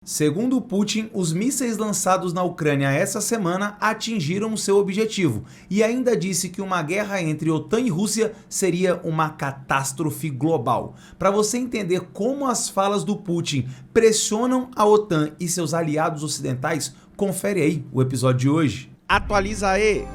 Segundo Putin, os mísseis lançados na Ucrânia essa semana atingiram seu objetivo e ainda disse que uma guerra entre OTAN e Rússia seria uma catástrofe global. Para você entender como as falas do Putin pressionam a OTAN e seus aliados ocidentais, confere aí o episódio de hoje. Atualiza aí!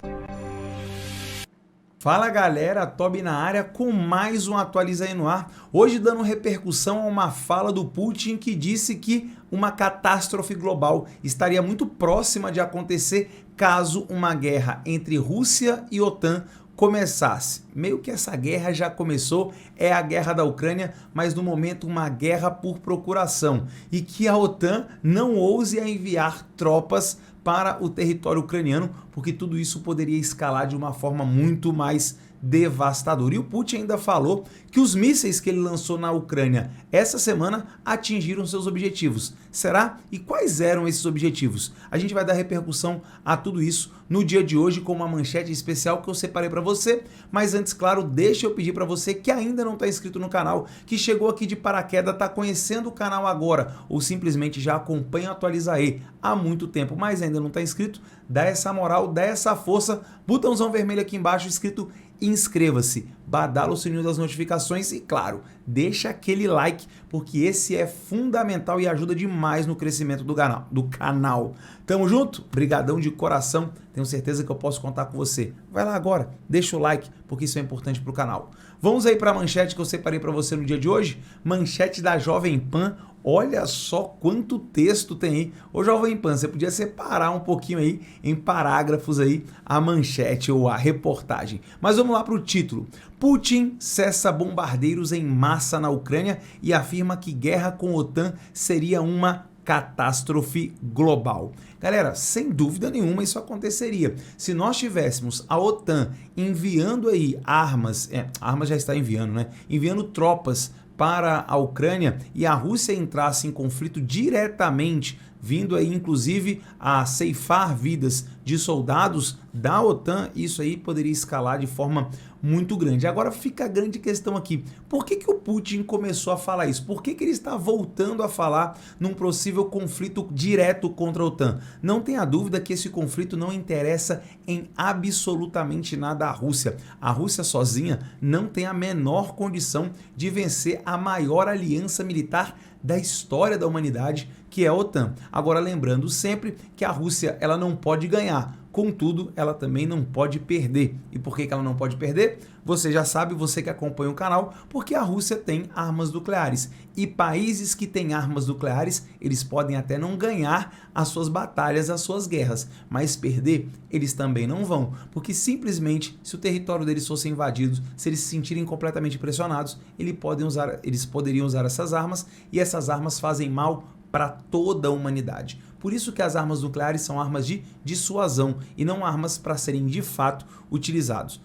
Fala galera, Tobi na área com mais um Atualiza aí no ar, hoje dando repercussão a uma fala do Putin que disse que uma catástrofe global estaria muito próxima de acontecer caso uma guerra entre Rússia e OTAN começasse. Meio que essa guerra já começou, é a guerra da Ucrânia, mas no momento uma guerra por procuração e que a OTAN não ouse a enviar tropas para o território ucraniano, porque tudo isso poderia escalar de uma forma muito mais devastadora. E o Putin ainda falou que os mísseis que ele lançou na Ucrânia essa semana atingiram seus objetivos. Será? E quais eram esses objetivos? A gente vai dar repercussão a tudo isso no dia de hoje com uma manchete especial que eu separei para você, mas antes, claro, deixa eu pedir para você que ainda não está inscrito no canal, que chegou aqui de paraquedas, está conhecendo o canal agora ou simplesmente já acompanha o Atualiza aí há muito tempo, mas ainda não está inscrito, dá essa moral, dá essa força, botãozão vermelho aqui embaixo escrito inscreva-se, badala o sininho das notificações e, claro, deixa aquele like, porque esse é fundamental e ajuda demais no crescimento do canal. Tamo junto? Brigadão de coração, tenho certeza que eu posso contar com você. Vai lá agora, deixa o like, porque isso é importante pro canal. Vamos aí para a manchete que eu separei para você no dia de hoje, manchete da Jovem Pan. Olha só quanto texto tem aí. Ô Jovem Pan, você podia separar um pouquinho aí em parágrafos aí a manchete ou a reportagem. Mas vamos lá para o título. Putin cessa bombardeiros em massa na Ucrânia e afirma que guerra com a OTAN seria uma catástrofe global. Galera, sem dúvida nenhuma isso aconteceria. Se nós tivéssemos a OTAN enviando aí armas, armas já está enviando, né? Enviando tropas para a Ucrânia e a Rússia entrasse em conflito diretamente, vindo aí inclusive a ceifar vidas de soldados da OTAN, isso aí poderia escalar de forma muito grande. Agora fica a grande questão aqui, por que o Putin começou a falar isso? Por que ele está voltando a falar num possível conflito direto contra a OTAN? Não tenha dúvida que esse conflito não interessa em absolutamente nada à Rússia. A Rússia sozinha não tem a menor condição de vencer a maior aliança militar da história da humanidade, que é a OTAN. Agora lembrando sempre que a Rússia ela não pode ganhar, contudo ela também não pode perder. E por que ela não pode perder? Você já sabe, você que acompanha o canal, porque a Rússia tem armas nucleares. E países que têm armas nucleares, eles podem até não ganhar as suas batalhas, as suas guerras, mas perder eles também não vão, porque simplesmente se o território deles fosse invadido, se eles se sentirem completamente pressionados, eles poderiam usar essas armas e essas armas fazem mal para toda a humanidade. Por isso que as armas nucleares são armas de dissuasão e não armas para serem de fato utilizadas.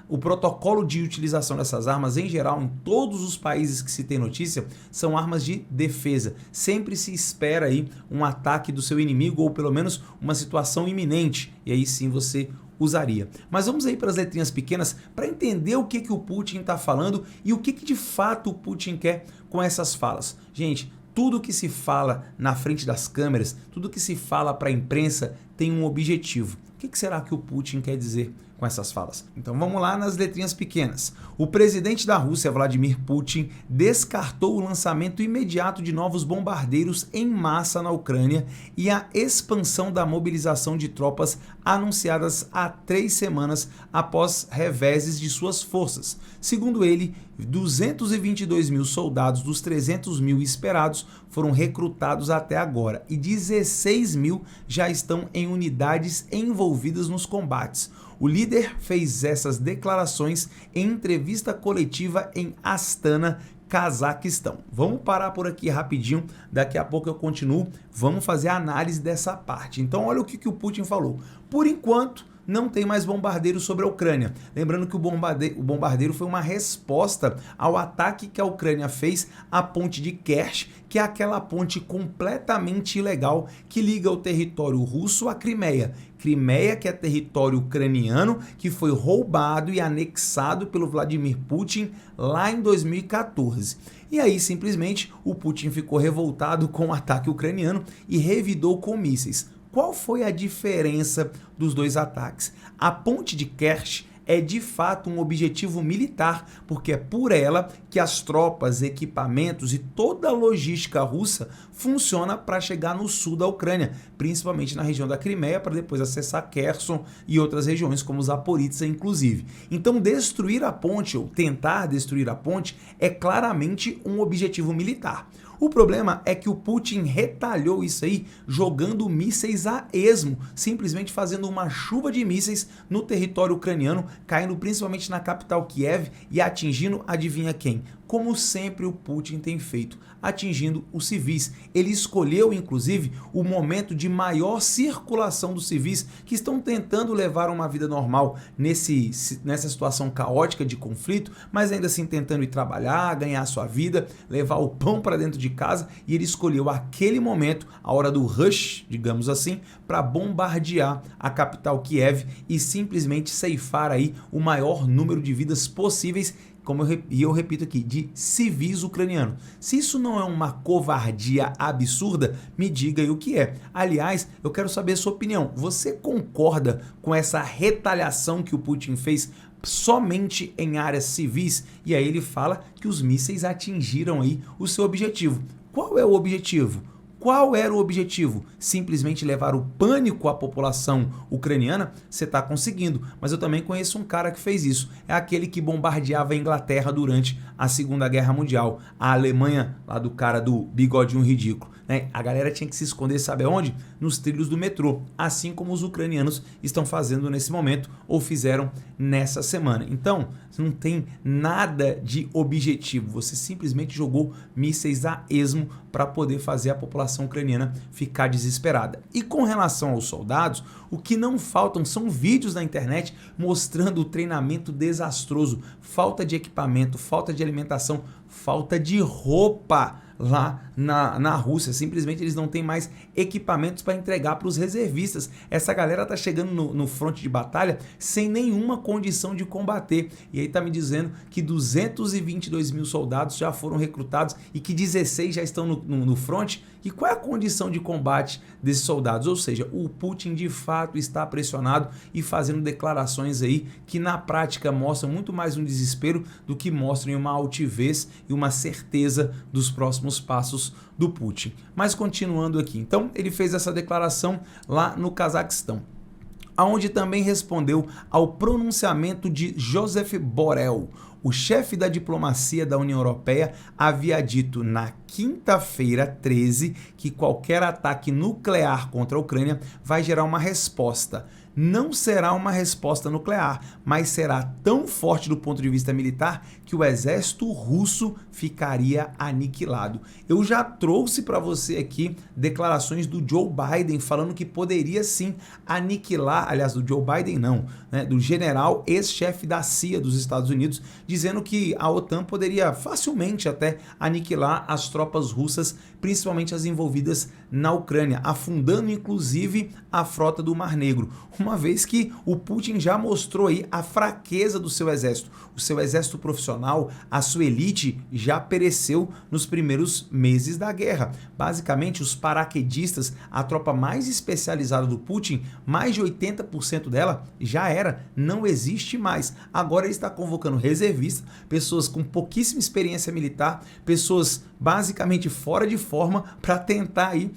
O protocolo de utilização dessas armas, em geral, em todos os países que se tem notícia, são armas de defesa. Sempre se espera aí um ataque do seu inimigo ou pelo menos uma situação iminente, e aí sim você usaria. Mas vamos aí para as letrinhas pequenas para entender o que o Putin está falando e o que de fato o Putin quer com essas falas. Gente, tudo que se fala na frente das câmeras, tudo que se fala para a imprensa tem um objetivo. O que será que o Putin quer dizer com essas falas? Então vamos lá nas letrinhas pequenas. O presidente da Rússia, Vladimir Putin, descartou o lançamento imediato de novos bombardeiros em massa na Ucrânia e a expansão da mobilização de tropas anunciadas há 3 semanas após reveses de suas forças. Segundo ele, 222 mil soldados dos 300 mil esperados foram recrutados até agora e 16 mil já estão em unidades envolvidas nos combates. O líder fez essas declarações em entrevista coletiva em Astana, Cazaquistão. Vamos parar por aqui rapidinho, daqui a pouco eu continuo, vamos fazer a análise dessa parte. Então olha o que o Putin falou. Por enquanto, não tem mais bombardeiro sobre a Ucrânia. Lembrando que o bombardeiro foi uma resposta ao ataque que a Ucrânia fez à ponte de Kerch, que é aquela ponte completamente ilegal que liga o território russo à Crimeia. Crimeia, que é território ucraniano, que foi roubado e anexado pelo Vladimir Putin lá em 2014. E aí, simplesmente, o Putin ficou revoltado com o ataque ucraniano e revidou com mísseis. Qual foi a diferença dos dois ataques? A ponte de Kerch é de fato um objetivo militar, porque é por ela que as tropas, equipamentos e toda a logística russa funciona para chegar no sul da Ucrânia, principalmente na região da Crimeia, para depois acessar Kherson e outras regiões, como Zaporizhzhia, inclusive. Então, destruir a ponte, ou tentar destruir a ponte, é claramente um objetivo militar. O problema é que o Putin retalhou isso aí jogando mísseis a esmo, simplesmente fazendo uma chuva de mísseis no território ucraniano, caindo principalmente na capital Kiev e atingindo, adivinha quem? Como sempre o Putin tem feito, atingindo os civis. Ele escolheu, inclusive, o momento de maior circulação dos civis que estão tentando levar uma vida normal nessa situação caótica de conflito, mas ainda assim tentando ir trabalhar, ganhar a sua vida, levar o pão para dentro de casa, e ele escolheu aquele momento, a hora do rush, digamos assim, para bombardear a capital Kiev e simplesmente ceifar aí o maior número de vidas possíveis, eu repito aqui, de civis ucranianos. Se isso não é uma covardia absurda, me diga aí o que é. Aliás, eu quero saber a sua opinião. Você concorda com essa retaliação que o Putin fez somente em áreas civis? E aí ele fala que os mísseis atingiram aí o seu objetivo. Qual é o objetivo? Qual era o objetivo? Simplesmente levar o pânico à população ucraniana? Você está conseguindo, mas eu também conheço um cara que fez isso. É aquele que bombardeava a Inglaterra durante a Segunda Guerra Mundial. A Alemanha, lá do cara do bigodinho ridículo, né? A galera tinha que se esconder, sabe aonde? Nos trilhos do metrô, assim como os ucranianos estão fazendo nesse momento ou fizeram nessa semana. Então, não tem nada de objetivo. Você simplesmente jogou mísseis a esmo para poder fazer a população ucraniana ficar desesperada. E com relação aos soldados, o que não faltam são vídeos na internet mostrando o treinamento desastroso, falta de equipamento, falta de alimentação, falta de roupa lá na Rússia. Simplesmente eles não têm mais equipamentos para entregar para os reservistas. Essa galera tá chegando no fronte de batalha sem nenhuma condição de combater. E aí tá me dizendo que 222 mil soldados já foram recrutados e que 16 já estão no fronte. E qual é a condição de combate desses soldados? Ou seja, o Putin de fato está pressionado e fazendo declarações aí que na prática mostram muito mais um desespero do que mostram uma altivez e uma certeza dos próximos passos do Putin. Mas continuando aqui, então ele fez essa declaração lá no Cazaquistão, aonde também respondeu ao pronunciamento de Josep Borrell. O chefe da diplomacia da União Europeia havia dito na quinta-feira 13 que qualquer ataque nuclear contra a Ucrânia vai gerar uma resposta. Não será uma resposta nuclear, mas será tão forte do ponto de vista militar que o exército russo ficaria aniquilado. Eu já trouxe para você aqui declarações do Joe Biden falando que poderia sim aniquilar, aliás, do Joe Biden não, né, do general ex-chefe da CIA dos Estados Unidos, dizendo que a OTAN poderia facilmente até aniquilar as tropas russas, principalmente as envolvidas na Ucrânia, afundando inclusive a frota do Mar Negro, uma vez que o Putin já mostrou aí a fraqueza do seu exército. O seu exército profissional, a sua elite já pereceu nos primeiros meses da guerra. Basicamente, os paraquedistas, a tropa mais especializada do Putin, mais de 80% dela já era, não existe mais. Agora ele está convocando reservistas, pessoas com pouquíssima experiência militar, pessoas basicamente fora de forma para tentar aí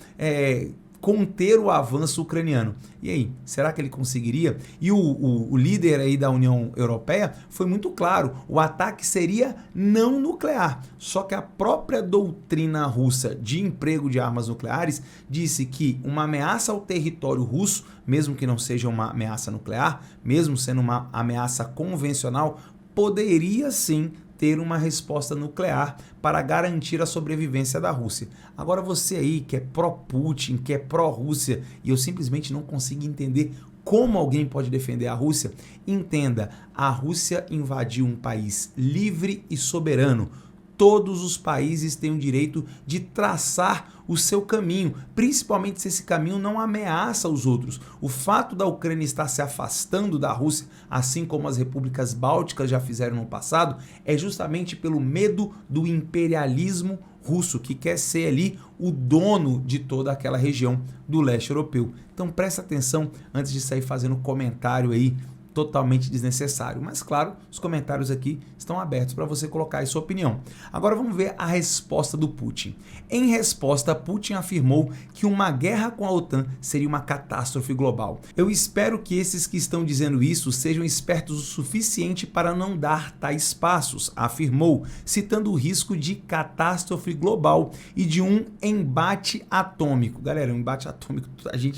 conter o avanço ucraniano. E aí, será que ele conseguiria? E o líder aí da União Europeia foi muito claro, o ataque seria não nuclear, só que a própria doutrina russa de emprego de armas nucleares disse que uma ameaça ao território russo, mesmo que não seja uma ameaça nuclear, mesmo sendo uma ameaça convencional, poderia sim ter uma resposta nuclear para garantir a sobrevivência da Rússia. Agora você aí que é pró-Putin, que é pró-Rússia, e eu simplesmente não consigo entender como alguém pode defender a Rússia? Entenda, a Rússia invadiu um país livre e soberano. Todos os países têm o direito de traçar o seu caminho, principalmente se esse caminho não ameaça os outros. O fato da Ucrânia estar se afastando da Rússia, assim como as repúblicas bálticas já fizeram no passado, é justamente pelo medo do imperialismo russo, que quer ser ali o dono de toda aquela região do leste europeu. Então presta atenção antes de sair fazendo comentário aí totalmente desnecessário. Mas claro, os comentários aqui estão abertos para você colocar aí sua opinião. Agora vamos ver a resposta do Putin. Em resposta, Putin afirmou que uma guerra com a OTAN seria uma catástrofe global. Eu espero que esses que estão dizendo isso sejam espertos o suficiente para não dar tais passos, afirmou, citando o risco de catástrofe global e de um embate atômico. Galera, um embate atômico,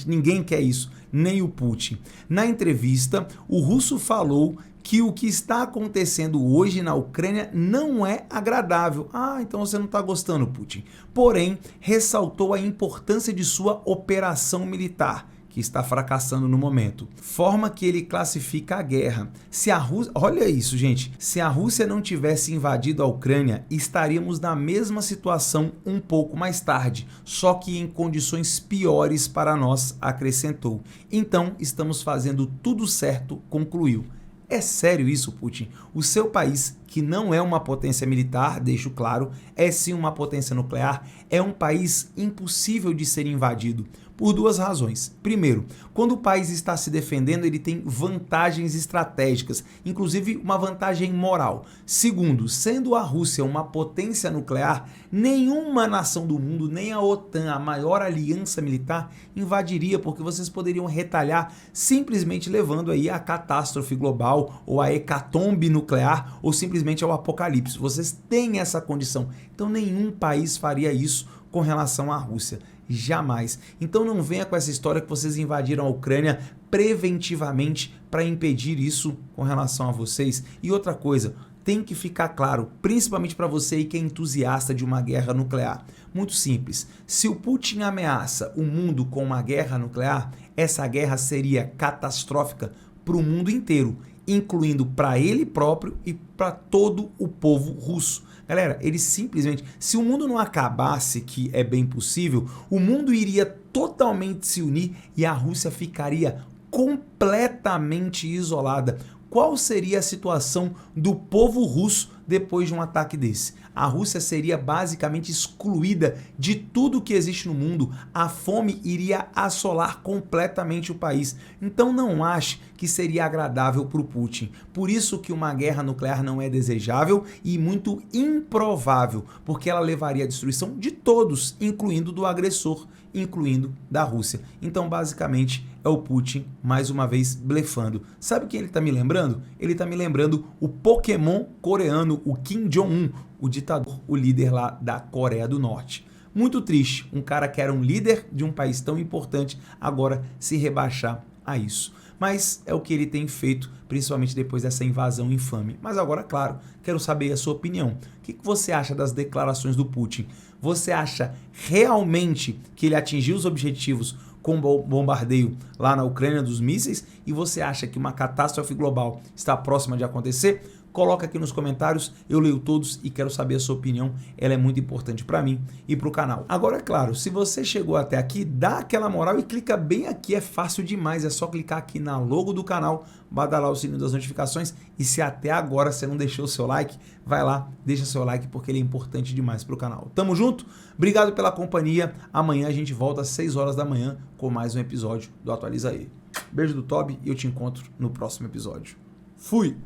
ninguém quer isso, nem o Putin. Na entrevista, o russo falou que o que está acontecendo hoje na Ucrânia não é agradável. Então você não está gostando, Putin. Porém, ressaltou a importância de sua operação militar, que está fracassando no momento. Forma que ele classifica a guerra. Se a Rússia, olha isso, gente, se a Rússia não tivesse invadido a Ucrânia, estaríamos na mesma situação um pouco mais tarde, só que em condições piores para nós, acrescentou. Então, estamos fazendo tudo certo, concluiu. É sério isso, Putin? O seu país, que não é uma potência militar, deixo claro, é sim uma potência nuclear, é um país impossível de ser invadido. Por duas razões. Primeiro, quando o país está se defendendo, ele tem vantagens estratégicas, inclusive uma vantagem moral. Segundo, sendo a Rússia uma potência nuclear, nenhuma nação do mundo, nem a OTAN, a maior aliança militar, invadiria, porque vocês poderiam retalhar simplesmente levando aí a catástrofe global, ou a hecatombe nuclear, ou simplesmente ao apocalipse. Vocês têm essa condição. Então nenhum país faria isso com relação à Rússia. Jamais. Então não venha com essa história que vocês invadiram a Ucrânia preventivamente para impedir isso com relação a vocês. E outra coisa, tem que ficar claro, principalmente para você aí que é entusiasta de uma guerra nuclear. Muito simples. Se o Putin ameaça o mundo com uma guerra nuclear, essa guerra seria catastrófica para o mundo inteiro, incluindo para ele próprio e para todo o povo russo. Galera, ele simplesmente, se o mundo não acabasse, que é bem possível, o mundo iria totalmente se unir e a Rússia ficaria completamente isolada. Qual seria a situação do povo russo depois de um ataque desse? A Rússia seria basicamente excluída de tudo que existe no mundo. A fome iria assolar completamente o país. Então não ache que seria agradável para o Putin. Por isso que uma guerra nuclear não é desejável e muito improvável, porque ela levaria à destruição de todos, incluindo do agressor, incluindo da Rússia. Então basicamente é o Putin, mais uma vez, blefando. Sabe quem ele está me lembrando? Ele está me lembrando o Pokémon coreano, o Kim Jong-un, o ditador, o líder lá da Coreia do Norte. Muito triste, um cara que era um líder de um país tão importante, agora se rebaixar a isso. Mas é o que ele tem feito, principalmente depois dessa invasão infame. Mas agora, claro, quero saber a sua opinião. O que você acha das declarações do Putin? Você acha realmente que ele atingiu os objetivos com o bombardeio lá na Ucrânia dos mísseis? E você acha que uma catástrofe global está próxima de acontecer? Coloca aqui nos comentários, eu leio todos e quero saber a sua opinião, ela é muito importante para mim e para o canal. Agora, é claro, se você chegou até aqui, dá aquela moral e clica bem aqui, é fácil demais, é só clicar aqui na logo do canal, badalar o sininho das notificações e se até agora você não deixou o seu like, vai lá, deixa seu like porque ele é importante demais para o canal. Tamo junto? Obrigado pela companhia, amanhã a gente volta às 6 horas da manhã com mais um episódio do Atualiza aí. Beijo do Toby e eu te encontro no próximo episódio. Fui!